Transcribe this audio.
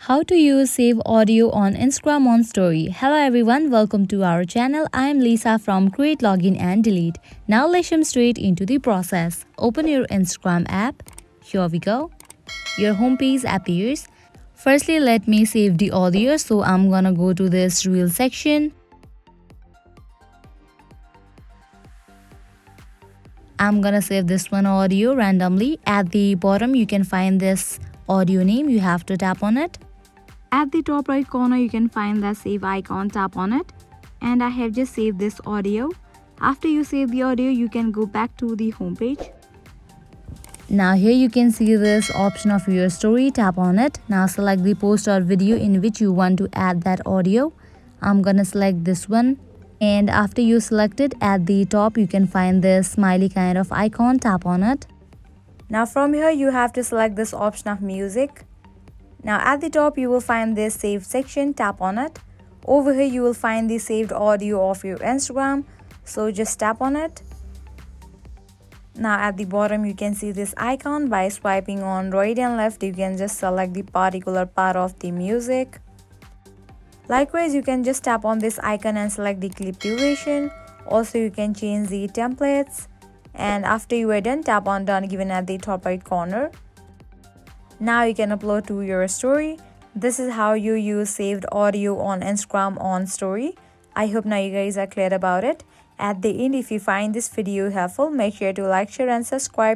How to use save audio on Instagram on story. Hello everyone, welcome to our channel. I am Lisa from Create, Login and Delete. Now let's jump straight into the process. Open your Instagram app. Here we go. Your home page appears. Firstly, let me save the audio. So I'm gonna go to this reel section. I'm gonna save this one audio randomly. At the bottom, you can find this audio name. You have to tap on it. At the top right corner, you can find the save icon. Tap on it. And I have just saved this audio. After you save the audio, you can go back to the home page. Now here you can see this option of your story. Tap on it. Now select the post or video in which you want to add that audio. I'm gonna select this one. And after you select it, at the top you can find this smiley kind of icon. Tap on it. Now from here you have to select this option of music. Now at the top you will find this save section. Tap on it. Over here you will find the saved audio of your Instagram. So just tap on it. Now at the bottom you can see this icon. By swiping on right and left, you can just select the particular part of the music. Likewise, you can just tap on this icon and select the clip duration. Also, you can change the templates. And after you are done, tap on done given at the top right corner. Now you can upload to your story. This is how you use saved audio on Instagram on story. I hope now you guys are clear about it. At the end, if you find this video helpful, make sure to like, share and subscribe.